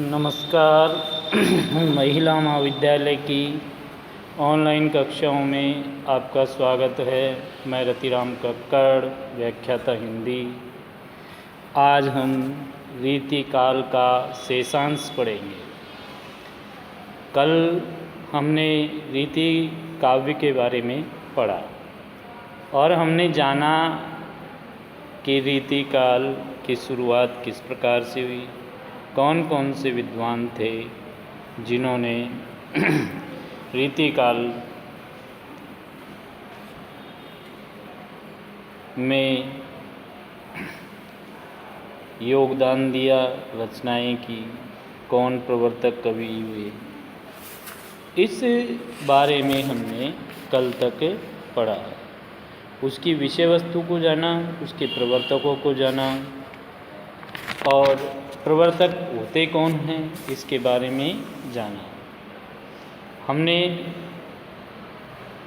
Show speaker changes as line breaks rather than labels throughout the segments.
नमस्कार। महिला महाविद्यालय की ऑनलाइन कक्षाओं में आपका स्वागत है। मैं रतिराम कक्कड़, व्याख्याता हिंदी। आज हम रीतिकाल का शेषांश पढ़ेंगे। कल हमने रीति काव्य के बारे में पढ़ा और हमने जाना कि रीतिकाल की शुरुआत किस प्रकार से हुई, कौन कौन से विद्वान थे जिन्होंने रीतिकाल में योगदान दिया, रचनाएं की, कौन प्रवर्तक कवि हुए। इस बारे में हमने कल तक पढ़ा। उसकी विषय वस्तु को जाना, उसके प्रवर्तकों को जाना और प्रवर्तक होते कौन हैं इसके बारे में जाना। हमने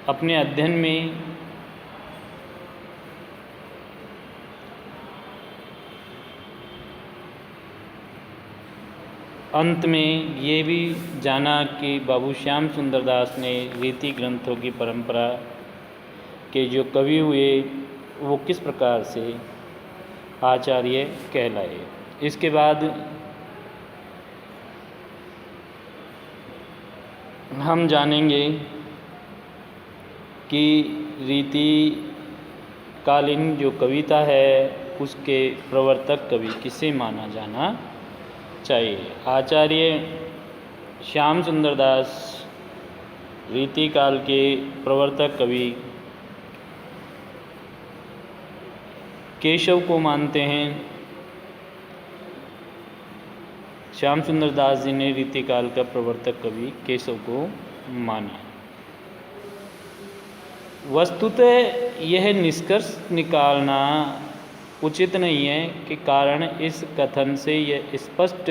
अपने अध्ययन में अंत में ये भी जाना कि बाबू श्याम सुंदर दास ने रीति ग्रंथों की परंपरा के जो कवि हुए वो किस प्रकार से आचार्य कहलाए। इसके बाद हम जानेंगे कि रीतिकालीन जो कविता है उसके प्रवर्तक कवि किसे माना जाना चाहिए। आचार्य श्याम सुंदर दास रीतिकाल के प्रवर्तक कवि केशव को मानते हैं। श्याम सुंदर दास जी ने रीतिकाल का प्रवर्तक कवि केशव को माना। वस्तुतः यह निष्कर्ष निकालना उचित नहीं है कि कारण इस कथन से यह स्पष्ट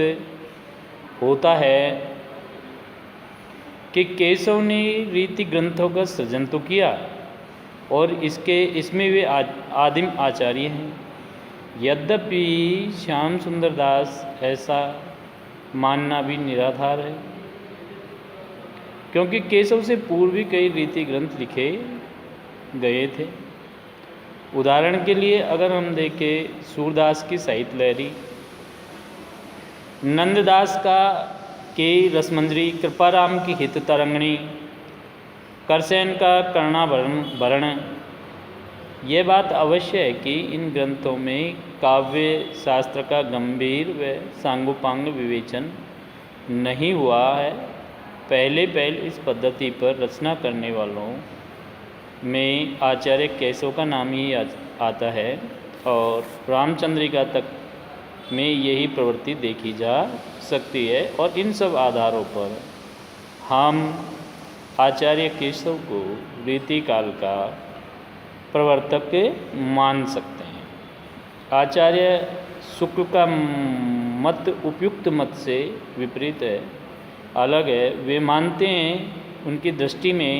होता है कि केशव ने रीति ग्रंथों का सृजन तो किया और इसमें वे आदिम आचार्य हैं। यद्यपि श्याम सुंदर दास ऐसा मानना भी निराधार है, क्योंकि केशव से पूर्व भी कई रीति ग्रंथ लिखे गए थे। उदाहरण के लिए अगर हम देखें सूरदास की साहित्य लहरी, नंददास का के रसमंजरी, कृपाराम की हित तरंगिणी, करसेन का कर्णाभरण। यह बात अवश्य है कि इन ग्रंथों में काव्य शास्त्र का गंभीर व सांगोपांग विवेचन नहीं हुआ है। पहले इस पद्धति पर रचना करने वालों में आचार्य केशव का नाम ही आता है और रामचंद्रिका तक में यही प्रवृत्ति देखी जा सकती है। और इन सब आधारों पर हम आचार्य केशव को रीतिकाल का प्रवर्तक मान सकते हैं। आचार्य शुक्ल का मत उपयुक्त मत से विपरीत है, अलग है। वे मानते हैं उनकी दृष्टि में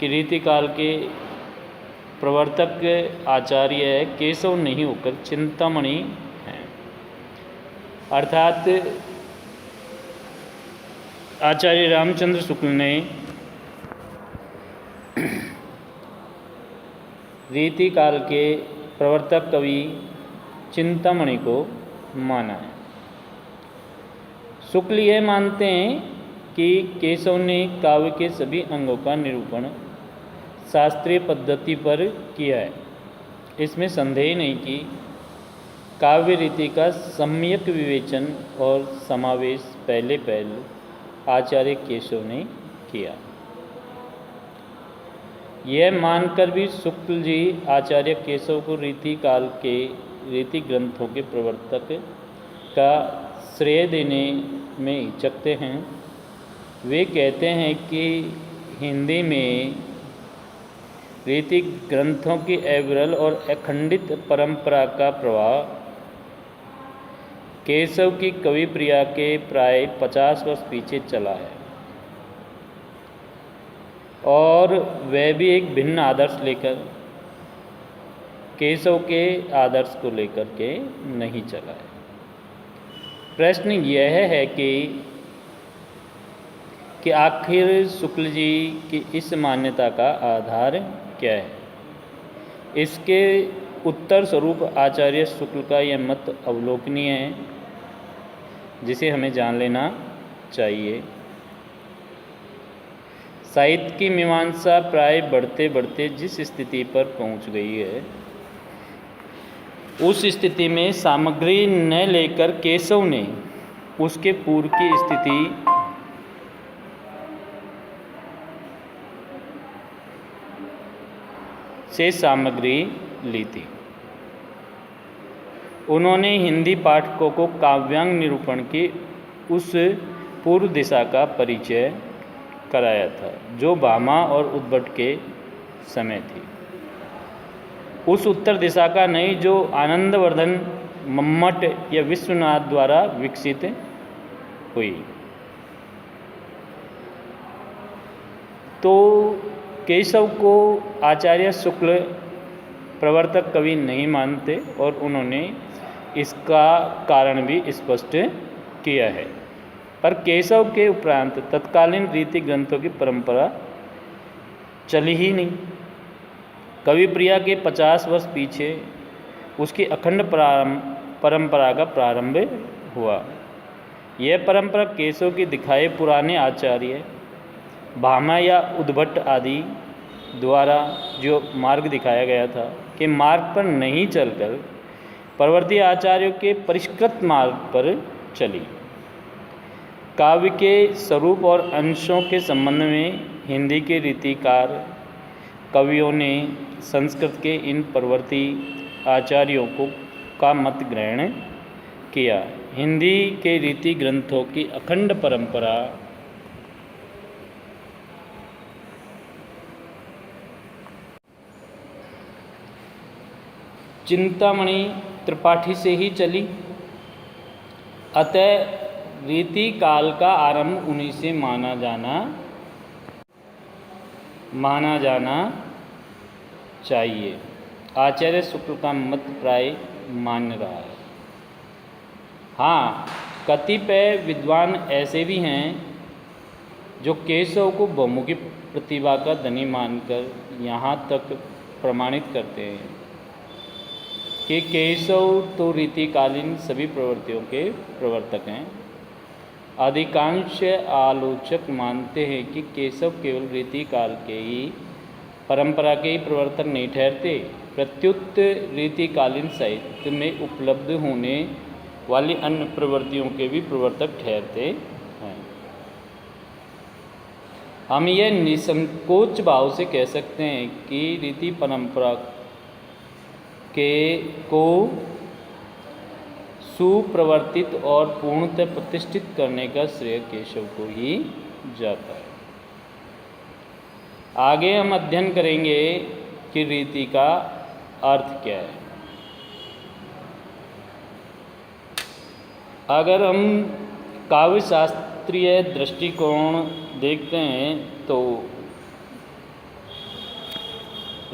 कि रीतिकाल के प्रवर्तक आचार्य केशव नहीं होकर चिंतामणि हैं। अर्थात आचार्य रामचंद्र शुक्ल ने रीतिकाल के प्रवर्तक कवि चिंतामणि को माना है। शुक्ल यह मानते हैं कि केशव ने काव्य के सभी अंगों का निरूपण शास्त्रीय पद्धति पर किया है। इसमें संदेह नहीं कि काव्य रीति का सम्यक विवेचन और समावेश पहले आचार्य केशव ने किया। यह मानकर भी शुक्ल जी आचार्य केशव को रीतिकाल के रीति ग्रंथों के प्रवर्तक का श्रेय देने में हिचकते हैं। वे कहते हैं कि हिंदी में रीति ग्रंथों की अविरल और अखंडित परंपरा का प्रभाव केशव की कवि प्रिया के प्राय 50 वर्ष पीछे चला है और वह भी एक भिन्न आदर्श लेकर, केशव के आदर्श को लेकर के नहीं चला है। प्रश्न यह है कि आखिर शुक्ल जी की इस मान्यता का आधार क्या है। इसके उत्तर स्वरूप आचार्य शुक्ल का यह मत अवलोकनीय है, जिसे हमें जान लेना चाहिए। साहित्य की मीमांसा प्राय बढ़ते बढ़ते जिस स्थिति पर पहुंच गई है, उस स्थिति में सामग्री न लेकर केशव ने उसके पूर्व की स्थिति से सामग्री ली थी। उन्होंने हिंदी पाठकों को काव्यांग निरूपण की उस पूर्व दिशा का परिचय कराया था जो भामा और उद्भट के समय थी। उस उत्तर दिशा का नहीं जो आनंदवर्धन, मम्मट या विश्वनाथ द्वारा विकसित हुई। तो केशव को आचार्य शुक्ल प्रवर्तक कवि नहीं मानते और उन्होंने इसका कारण भी स्पष्ट किया है। पर केशव के उपरांत तत्कालीन रीति ग्रंथों की परंपरा चली ही नहीं। कवि प्रिया के 50 वर्ष पीछे उसकी अखंड परंपरा का प्रारंभ हुआ। यह परंपरा केशव की दिखाए पुराने आचार्य भामा या उद्भट आदि द्वारा जो मार्ग दिखाया गया था कि मार्ग पर नहीं चलकर परवर्ती आचार्यों के परिष्कृत मार्ग पर चली। काव्य के स्वरूप और अंशों के संबंध में हिंदी के रीतिकार कवियों ने संस्कृत के इन परवर्ती आचार्यों का मत ग्रहण किया। हिंदी के रीति ग्रंथों की अखंड परंपरा चिंतामणि त्रिपाठी से ही चली, अतः रीति काल का आरंभ उन्हीं से माना जाना चाहिए। आचार्य शुक्ल का मत प्राय मान्य रहा है। हाँ, कतिपय विद्वान ऐसे भी हैं जो केशव को बहुमुखी प्रतिभा का धनी मानकर यहाँ तक प्रमाणित करते हैं कि केशव तो रीतिकालीन सभी प्रवृत्तियों के प्रवर्तक हैं। अधिकांश आलोचक मानते हैं कि केशव केवल रीतिकाल के ही परंपरा के ही प्रवर्तक नहीं ठहरते, प्रत्युत रीतिकालीन साहित्य में उपलब्ध होने वाली अन्य प्रवृत्तियों के भी प्रवर्तक ठहरते हैं। हम यह निसंकोच भाव से कह सकते हैं कि रीति परंपरा को सुप्रवर्तित और पूर्णतः प्रतिष्ठित करने का श्रेय केशव को ही जाता है। आगे हम अध्ययन करेंगे कि रीति का अर्थ क्या है। अगर हम काव्य शास्त्रीय दृष्टिकोण देखते हैं तो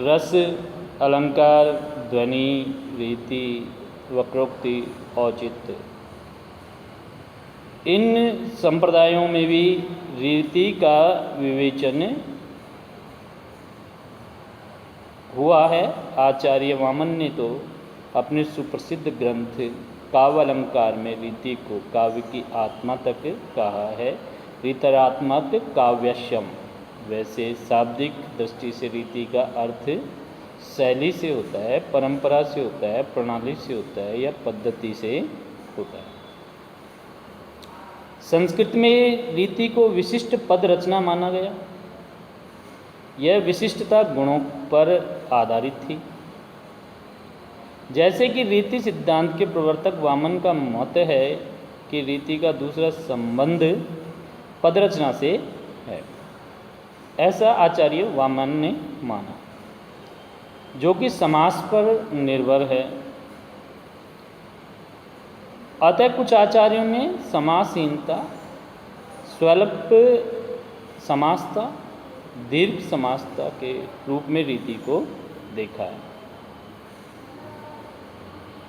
रस, अलंकार, ध्वनि, रीति, वक्रोक्ति, औचित्य, इन संप्रदायों में भी रीति का विवेचन हुआ है। आचार्य वामन ने तो अपने सुप्रसिद्ध ग्रंथ काव्य अलंकार में रीति को काव्य की आत्मा तक कहा है, रीतरात्मक काव्यश्यम। वैसे शाब्दिक दृष्टि से रीति का अर्थ शैली से होता है, परंपरा से होता है, प्रणाली से होता है या पद्धति से होता है। संस्कृत में रीति को विशिष्ट पद रचना माना गया। यह विशिष्टता गुणों पर आधारित थी। जैसे कि रीति सिद्धांत के प्रवर्तक वामन का मत है कि रीति का दूसरा संबंध पद रचना से है, ऐसा आचार्य वामन ने माना, जो कि समास पर निर्भर है। अतः कुछ आचार्यों ने समासहीनता, स्वल्प समासता, दीर्घ समासता के रूप में रीति को देखा है।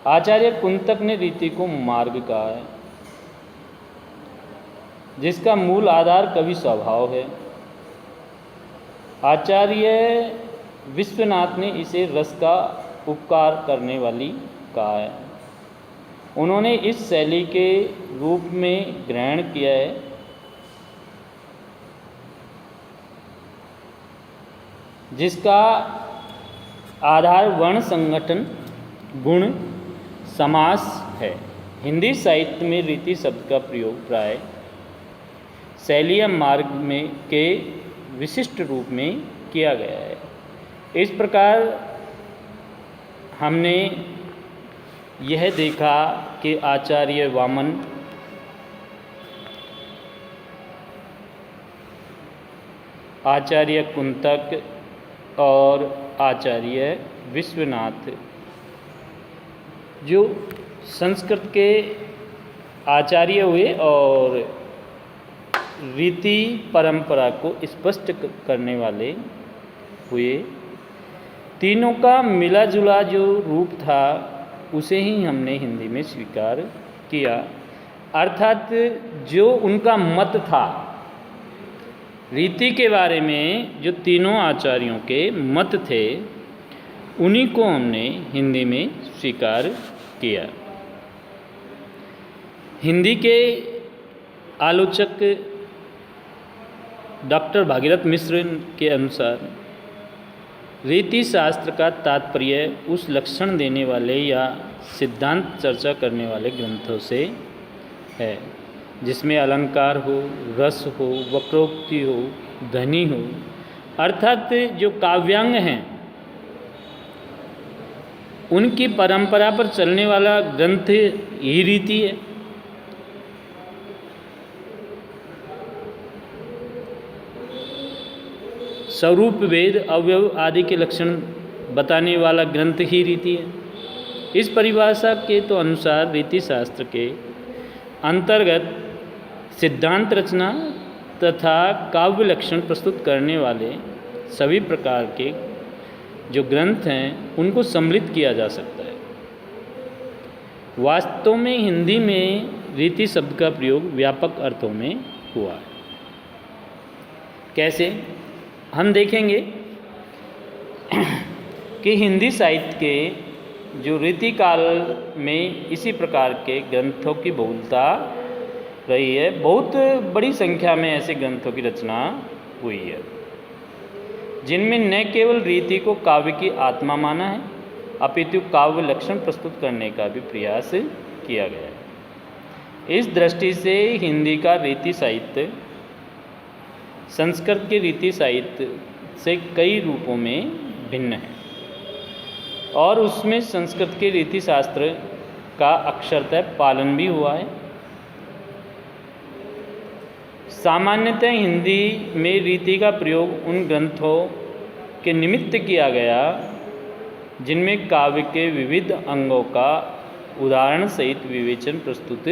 आचार्य कुंतक ने रीति को मार्ग कहा है। जिसका मूल आधार कवि स्वभाव है। आचार्य विश्वनाथ ने इसे रस का उपकार करने वाली कहा है। उन्होंने इस शैली के रूप में ग्रहण किया है जिसका आधार वर्ण संगठन, गुण, समास है। हिंदी साहित्य में रीति शब्द का प्रयोग प्राय शैली या मार्ग में के विशिष्ट रूप में किया गया है। इस प्रकार हमने यह देखा कि आचार्य वामन, आचार्य कुंतक और आचार्य विश्वनाथ जो संस्कृत के आचार्य हुए और रीति परंपरा को स्पष्ट करने वाले हुए। तीनों का मिला जुला जो रूप था उसे ही हमने हिंदी में स्वीकार किया, अर्थात जो उनका मत था रीति के बारे में, जो तीनों आचार्यों के मत थे उन्हीं को हमने हिंदी में स्वीकार किया। हिंदी के आलोचक डॉक्टर भागीरथ मिश्र के अनुसार रीति शास्त्र का तात्पर्य उस लक्षण देने वाले या सिद्धांत चर्चा करने वाले ग्रंथों से है जिसमें अलंकार हो, रस हो, वक्रोक्ति हो, ध्वनि हो, अर्थात जो काव्यांग हैं उनकी परंपरा पर चलने वाला ग्रंथ ही रीति है। स्वरूप, वेद, अवयव आदि के लक्षण बताने वाला ग्रंथ ही रीति है। इस परिभाषा के तो अनुसार रीति शास्त्र के अंतर्गत सिद्धांत रचना तथा काव्य लक्षण प्रस्तुत करने वाले सभी प्रकार के जो ग्रंथ हैं उनको सम्मिलित किया जा सकता है। वास्तव में हिंदी में रीति शब्द का प्रयोग व्यापक अर्थों में हुआ है। कैसे? हम देखेंगे कि हिंदी साहित्य के जो रीति काल में इसी प्रकार के ग्रंथों की बहुलता रही है। बहुत बड़ी संख्या में ऐसे ग्रंथों की रचना हुई है जिनमें न केवल रीति को काव्य की आत्मा माना है अपितु काव्य लक्षण प्रस्तुत करने का भी प्रयास किया गया है। इस दृष्टि से हिंदी का रीति साहित्य संस्कृत के रीति साहित्य से कई रूपों में भिन्न है और उसमें संस्कृत के रीति शास्त्र का अक्षरतः पालन भी हुआ है। सामान्यतः हिंदी में रीति का प्रयोग उन ग्रंथों के निमित्त किया गया जिनमें काव्य के विविध अंगों का उदाहरण सहित विवेचन प्रस्तुत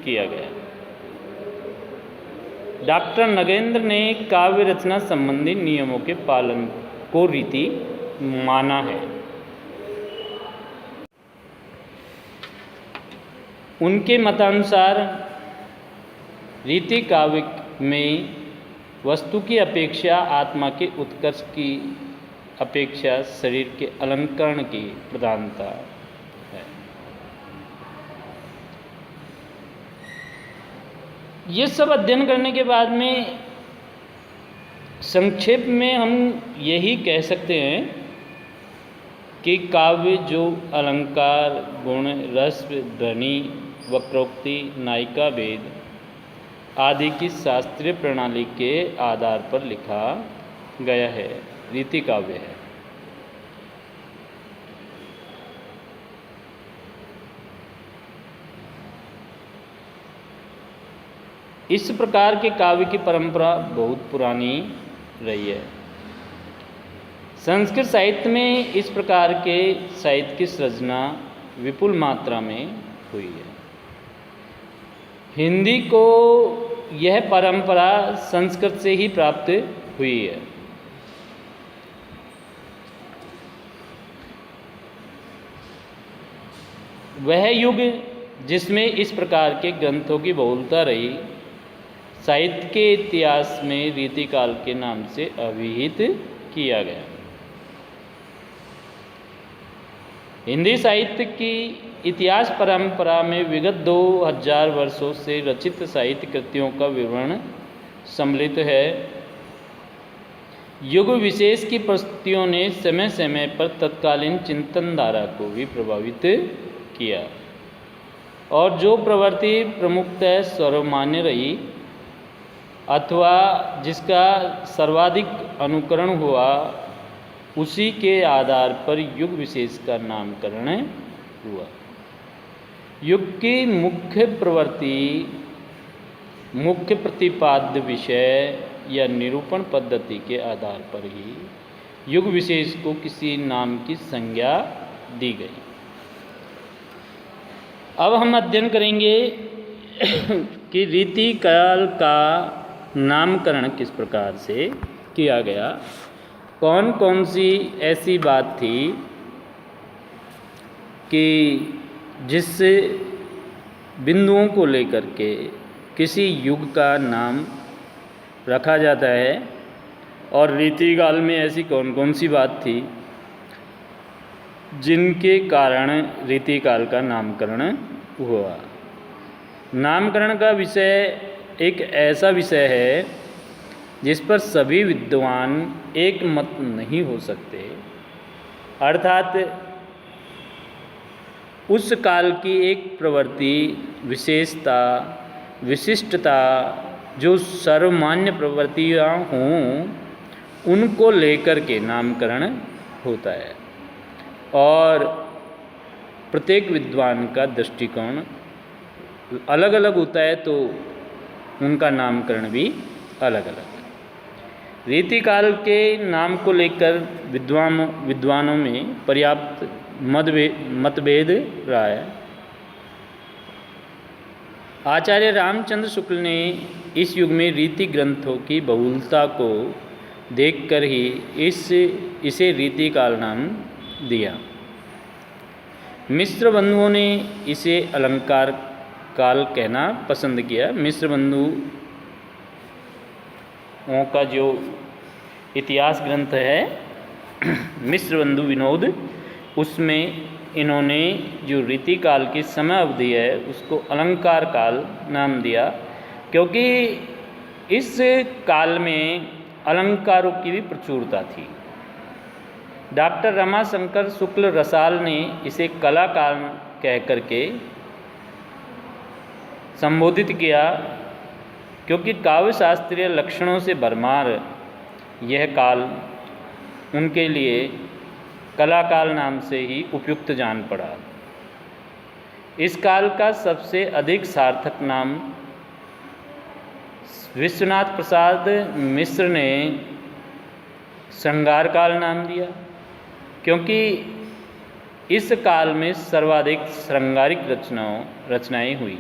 किया गया। डॉक्टर नगेंद्र ने काव्य रचना संबंधी नियमों के पालन को रीति माना है। उनके मतानुसार रीति काव्य में वस्तु की अपेक्षा आत्मा के उत्कर्ष की अपेक्षा शरीर के अलंकरण की प्रधानता है। ये सब अध्ययन करने के बाद में संक्षेप में हम यही कह सकते हैं कि काव्य जो अलंकार, गुण, रस, ध्वनि, वक्रोक्ति, नायिका भेद आदि की शास्त्रीय प्रणाली के आधार पर लिखा गया है, रीति काव्य है। इस प्रकार के काव्य की परंपरा बहुत पुरानी रही है। संस्कृत साहित्य में इस प्रकार के साहित्य की सृजना विपुल मात्रा में हुई है। हिंदी को यह परंपरा संस्कृत से ही प्राप्त हुई है। वह युग जिसमें इस प्रकार के ग्रंथों की बहुलता रही साहित्य के इतिहास में रीतिकाल के नाम से अभिहित किया गया। हिंदी साहित्य की इतिहास परंपरा में विगत 2000 वर्षों से रचित साहित्य कृतियों का विवरण सम्मिलित है। युग विशेष की परिस्थितियों ने समय समय पर तत्कालीन चिंतन धारा को भी प्रभावित किया और जो प्रवृत्ति प्रमुखतः सर्वमान्य रही अथवा जिसका सर्वाधिक अनुकरण हुआ, उसी के आधार पर युग विशेष का नामकरण हुआ। युग की मुख्य प्रवृत्ति, मुख्य प्रतिपाद्य विषय या निरूपण पद्धति के आधार पर ही युग विशेष को किसी नाम की संज्ञा दी गई। अब हम अध्ययन करेंगे कि रीतिकाल का नामकरण किस प्रकार से किया गया, कौन कौन सी ऐसी बात थी कि जिस बिंदुओं को लेकर के किसी युग का नाम रखा जाता है और रीतिकाल में ऐसी कौन कौन सी बात थी जिनके कारण रीतिकाल का नामकरण हुआ। नामकरण का विषय एक ऐसा विषय है जिस पर सभी विद्वान एक मत नहीं हो सकते, अर्थात उस काल की एक प्रवृत्ति, विशेषता, विशिष्टता जो सर्वमान्य प्रवृत्तियाँ हों, उनको लेकर के नामकरण होता है और प्रत्येक विद्वान का दृष्टिकोण अलग अलग होता है, तो उनका नामकरण भी अलग अलग है। रीतिकाल के नाम को लेकर विद्वानों में पर्याप्त मतभेद रहा है। आचार्य रामचंद्र शुक्ल ने इस युग में रीति ग्रंथों की बहुलता को देखकर ही इसे रीतिकाल नाम दिया। मिश्र बंधुओं ने इसे अलंकार काल कहना पसंद किया। मिश्र बंधुओं का जो इतिहास ग्रंथ है मिश्र बंधु विनोद, उसमें इन्होंने जो रीतिकाल की समय अवधि है उसको अलंकार काल नाम दिया, क्योंकि इस काल में अलंकारों की भी प्रचुरता थी। डॉक्टर रमाशंकर शुक्ल रसाल ने इसे कला काल कह करके संबोधित किया, क्योंकि काव्य शास्त्रीय लक्षणों से भरमार यह काल उनके लिए कला काल नाम से ही उपयुक्त जान पड़ा। इस काल का सबसे अधिक सार्थक नाम विश्वनाथ प्रसाद मिश्र ने श्रृंगार काल नाम दिया, क्योंकि इस काल में सर्वाधिक श्रृंगारिक रचनाएं हुई।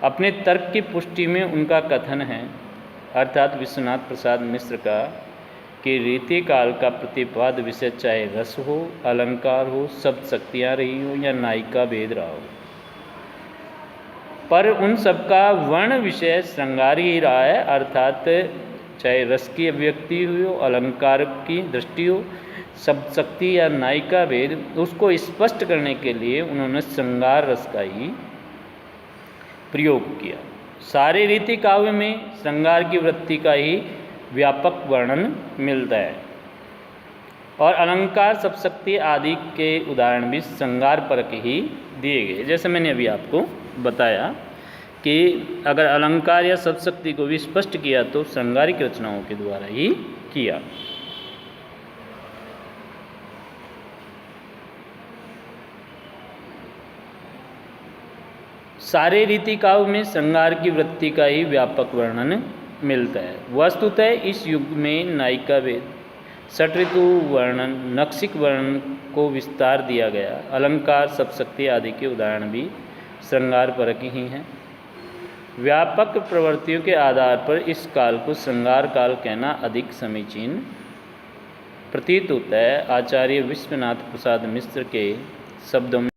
अपने तर्क की पुष्टि में उनका कथन है, अर्थात विश्वनाथ प्रसाद मिश्र का, कि रीतिकाल का प्रतिपाद्य विषय चाहे रस हो, अलंकार हो, शब्द शक्तियाँ रही हो या नायिका भेद रहा हो, पर उन सबका वर्ण विषय श्रृंगार ही रहा है। अर्थात चाहे रस की अभिव्यक्ति हुई हो, अलंकार की दृष्टि हो, शब्द शक्ति या नायिका भेद, उसको स्पष्ट करने के लिए उन्होंने श्रृंगार रस का ही प्रयोग किया। सारे रीति काव्य में श्रृंगार की वृत्ति का ही व्यापक वर्णन मिलता है और अलंकार, शब्द शक्ति आदि के उदाहरण भी श्रृंगार परक ही दिए गए। जैसे मैंने अभी आपको बताया कि अगर अलंकार या शब्द शक्ति को भी स्पष्ट किया तो श्रृंगारिक रचनाओं के द्वारा ही किया। सारे रीति काव्य में श्रृंगार की वृत्ति का ही व्यापक वर्णन मिलता है। वस्तुतः इस युग में नायिका भेद, षट ऋतु वर्णन, नक्सिक वर्णन को विस्तार दिया गया। अलंकार, शब्द शक्ति आदि के उदाहरण भी श्रृंगार परक ही हैं। व्यापक प्रवृत्तियों के आधार पर इस काल को श्रृंगार काल कहना अधिक समीचीन प्रतीत होता है। आचार्य विश्वनाथ प्रसाद मिश्र के शब्दों